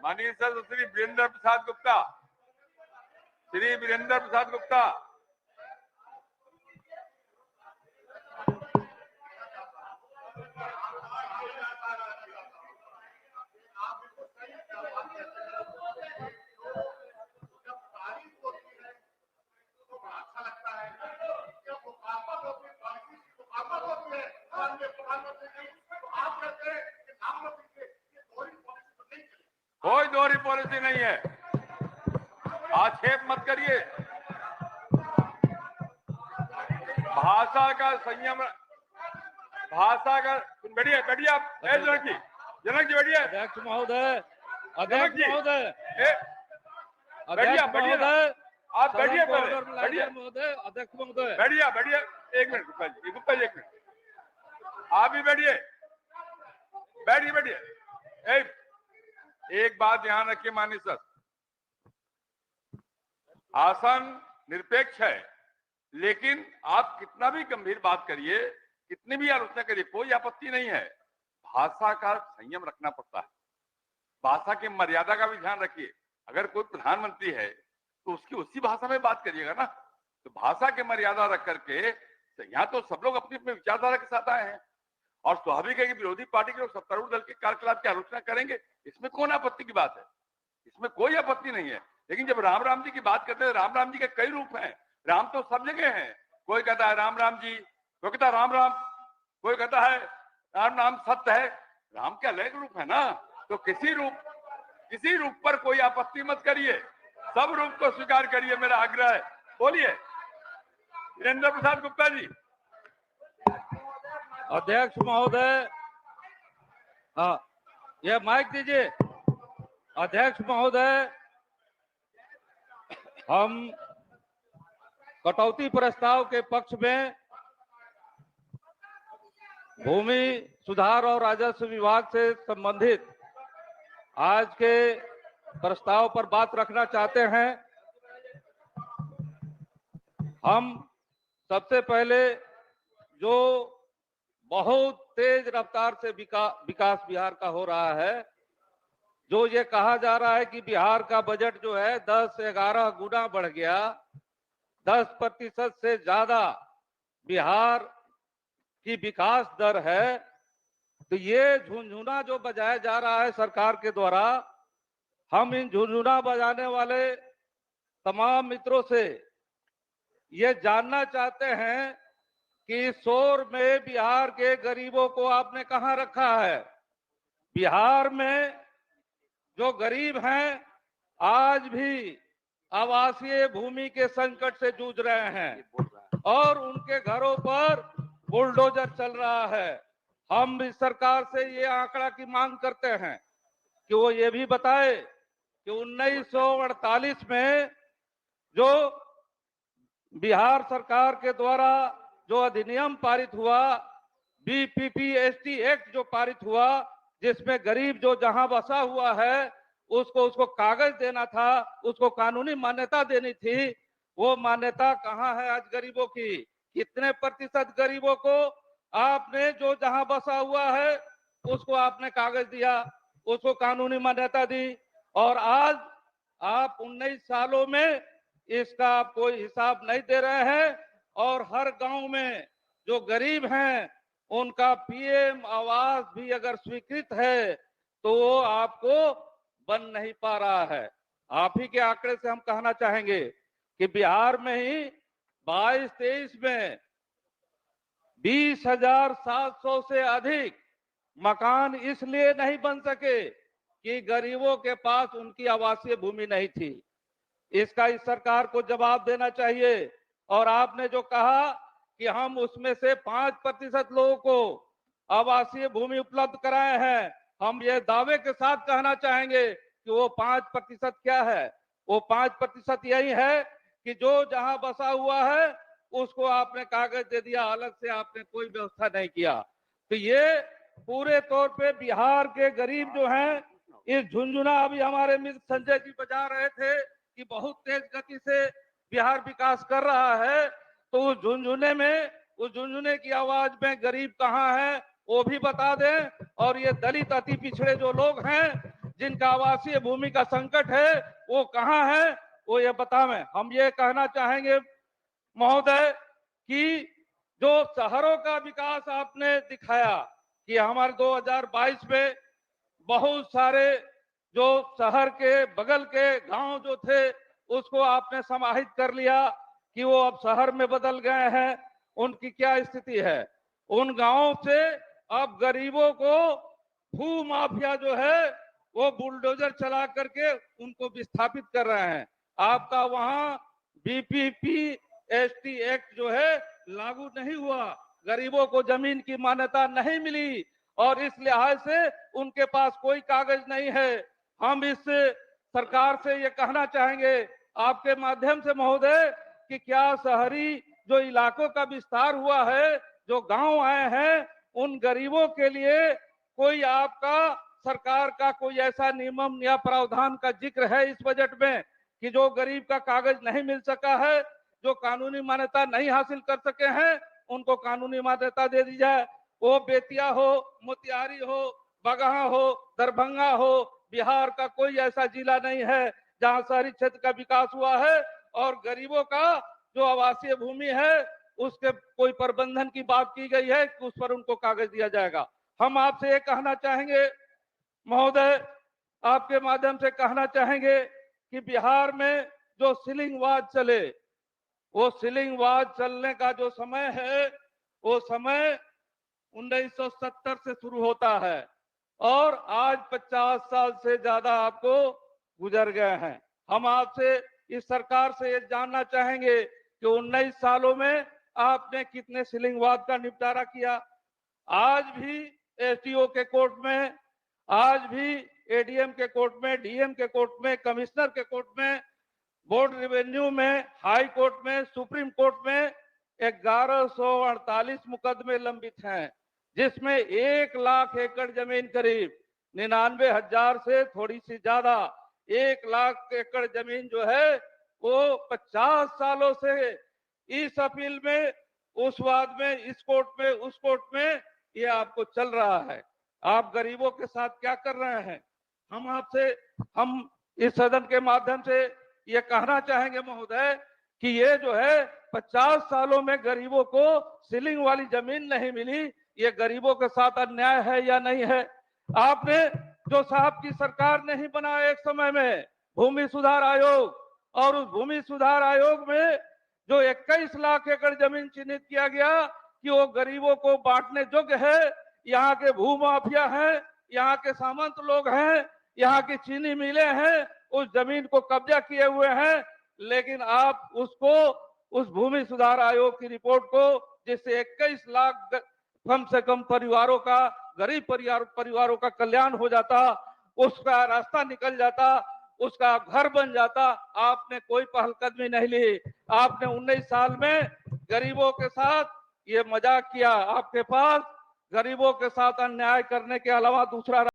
माननीय सर श्री वीरेंद्र प्रसाद गुप्ता, श्री वीरेंद्र प्रसाद गुप्ता। कोई दोहरी पॉलिसी नहीं है, आक्षेप मत करिए। भाषा का संयम, भाषा का बैठिए बैठिए आप। जनक जी, जनक जी बैठिए। अध्यक्ष महोदय, अध्यक्ष महोदय, बैठिए बैठिए, आप बैठिए पहले, बैठिए महोदय, अध्यक्ष महोदय बैठिए बैठिए। एक मिनट गुप्ता जी, गुप्ता जी एक मिनट, आप भी बैठिए बैठिए बैठिए। एक बात ध्यान रखिए माननीय सर, आसन निरपेक्ष है, लेकिन आप कितना भी गंभीर बात करिए, कितनी भी आलोचना करिए, कोई आपत्ति नहीं है। भाषा का संयम रखना पड़ता है, भाषा की मर्यादा का भी ध्यान रखिए। अगर कोई प्रधानमंत्री है तो उसकी उसी भाषा में बात करिएगा ना। तो भाषा की मर्यादा रख करके, यहाँ तो सब लोग अपनी अपनी विचारधारा के साथ आए हैं और स्वाभाविक है कि विरोधी पार्टी के लोग सत्तारूढ़ दल के कार्यकलाप की आलोचना करेंगे, इसमें कौन आपत्ति की बात है, इसमें कोई आपत्ति नहीं है। लेकिन जब राम राम जी की बात करते हैं, राम राम जी के कई रूप हैं, राम तो सब जगह है। कोई कहता है राम राम जी, कोई कहता है राम राम, कोई कहता है राम नाम सत्य है। राम के अलग रूप है ना, तो किसी रूप पर कोई आपत्ति मत करिए, सब रूप को स्वीकार करिए, मेरा आग्रह है। बोलिए वीरेंद्र प्रसाद गुप्ता जी। अध्यक्ष महोदय, हाँ ये माइक दीजिए। अध्यक्ष महोदय, हम कटौती प्रस्ताव के पक्ष में भूमि सुधार और राजस्व विभाग से संबंधित आज के प्रस्ताव पर बात रखना चाहते हैं। हम सबसे पहले जो बहुत तेज रफ्तार से विकास बिहार का हो रहा है, जो ये कहा जा रहा है कि बिहार का बजट जो है 10-11 गुना बढ़ गया, 10% से ज्यादा बिहार की विकास दर है, तो ये झुनझुना जो बजाया जा रहा है सरकार के द्वारा, हम इन झुनझुना बजाने वाले तमाम मित्रों से ये जानना चाहते हैं कि शोर में बिहार के गरीबों को आपने कहां रखा है। बिहार में जो गरीब हैं आज भी आवासीय भूमि के संकट से जूझ रहे हैं और उनके घरों पर बुलडोजर चल रहा है। हम इस सरकार से ये आंकड़ा की मांग करते हैं कि वो ये भी बताए कि 1948 में जो बिहार सरकार के द्वारा जो अधिनियम पारित हुआ, BPPST एक्ट जो पारित हुआ, जिसमें गरीब जो जहां बसा हुआ है उसको कागज देना था, उसको कानूनी मान्यता देनी थी, वो मान्यता कहां है आज गरीबों की? कितने प्रतिशत गरीबों को आपने जो जहां बसा हुआ है उसको आपने कागज दिया, उसको कानूनी मान्यता दी, और आज आप 19 सालों में इसका आप कोई हिसाब नहीं दे रहे हैं। और हर गांव में जो गरीब हैं उनका PM आवास भी अगर स्वीकृत है तो वो आपको बन नहीं पा रहा है। आप ही के आंकड़े से हम कहना चाहेंगे कि बिहार में ही 22-23 में 20,700 से अधिक मकान इसलिए नहीं बन सके कि गरीबों के पास उनकी आवासीय भूमि नहीं थी। इसका इस सरकार को जवाब देना चाहिए। और आपने जो कहा कि हम उसमें से 5% लोगों को आवासीय भूमि उपलब्ध कराए हैं, हम ये दावे के साथ कहना चाहेंगे कि वो 5% क्या है? वो 5% यही है कि जो जहां बसा हुआ है उसको आपने कागज दे दिया, अलग से आपने कोई व्यवस्था नहीं किया। तो ये पूरे तौर पे बिहार के गरीब जो हैं, इस झुनझुना अभी हमारे मित्र संजय जी बजा रहे थे कि बहुत तेज गति से बिहार विकास कर रहा है, तो उस झुनझुने में, उस झुनझुने की आवाज में गरीब कहाँ है वो भी बता दें। और ये दलित अति पिछड़े जो लोग हैं जिनका आवासीय भूमि का संकट है वो कहाँ है, वो ये बतावें। हम ये कहना चाहेंगे महोदय कि जो शहरों का विकास आपने दिखाया कि हमारे 2022 में बहुत सारे जो शहर के बगल के गांव जो थे उसको आपने समाहित कर लिया कि वो अब शहर में बदल गए हैं, उनकी क्या स्थिति है। उन गांवों से अब गरीबों को भू माफिया जो है वो बुलडोजर चला करके उनको विस्थापित कर रहे हैं। आपका वहां बीपीपी एसटी एक्ट जो है लागू नहीं हुआ, गरीबों को जमीन की मान्यता नहीं मिली और इस लिहाज से उनके पास कोई कागज नहीं है। हम इस सरकार से ये कहना चाहेंगे आपके माध्यम से महोदय कि क्या शहरी जो इलाकों का विस्तार हुआ है, जो गांव आए हैं, उन गरीबों के लिए कोई आपका सरकार का कोई ऐसा नियम या प्रावधान का जिक्र है इस बजट में कि जो गरीब का कागज नहीं मिल सका है, जो कानूनी मान्यता नहीं हासिल कर सके हैं, उनको कानूनी मान्यता दे दी जाए। वो बेतिया हो, मोतिहारी हो, बगहा हो, दरभंगा हो, बिहार का कोई ऐसा जिला नहीं है जहां शहरी क्षेत्र का विकास हुआ है और गरीबों का जो आवासीय भूमि है उसके कोई प्रबंधन की बात की गई है कि उस पर उनको कागज दिया जाएगा। हम आपसे ये कहना चाहेंगे महोदय, आपके माध्यम से कहना चाहेंगे कि बिहार में जो सीलिंगवाद चले, वो सीलिंगवाद चलने का जो समय है वो समय 1970 से शुरू होता है और आज 50 साल से ज्यादा आपको गुजर गए हैं। हम आपसे इस सरकार से ये जानना चाहेंगे कि 19 सालों में आपने कितने सीलिंगवाद का निपटारा किया। आज भी एसडीओ के कोर्ट में, आज भी एडीएम के कोर्ट में, डीएम के कोर्ट में, कमिश्नर के कोर्ट में, बोर्ड रेवेन्यू में, हाई कोर्ट में, सुप्रीम कोर्ट में 1148 मुकदमे लंबित हैं, जिसमें 1 लाख एकड़ जमीन करीब 99,000 से थोड़ी सी ज्यादा 1 लाख एकड़ जमीन जो है वो 50 सालों से इस अपील में, उस वाद में, इस कोर्ट में, उस कोर्ट में ये आपको चल रहा है। आप गरीबों के साथ क्या कर रहे हैं? हम इस सदन के माध्यम से ये कहना चाहेंगे महोदय कि ये जो है 50 सालों में गरीबों को सीलिंग वाली जमीन नहीं मिली, ये गरीबों के साथ अन्याय है या नहीं है? आपने जो साहब की सरकार ने ही बनाया एक समय में भूमि सुधार आयोग, और उस भूमि सुधार आयोग में जो 21 लाख एकड़ जमीन चिन्हित किया गया कि वो गरीबों को बांटने योग्य है। यहाँ के भू माफिया हैं, यहाँ के सामंत लोग हैं, यहाँ की चीनी मिलें हैं, उस जमीन को कब्जा किए हुए हैं, लेकिन आप उसको, उस भूमि सुधार आयोग की रिपोर्ट को, जिससे 21 लाख कम से कम परिवारों का, गरीब परिवारों का कल्याण हो जाता, उसका रास्ता निकल जाता, उसका घर बन जाता, आपने कोई पहलकदमी नहीं ली। आपने 19 साल में गरीबों के साथ ये मजाक किया। आपके पास गरीबों के साथ अन्याय करने के अलावा दूसरा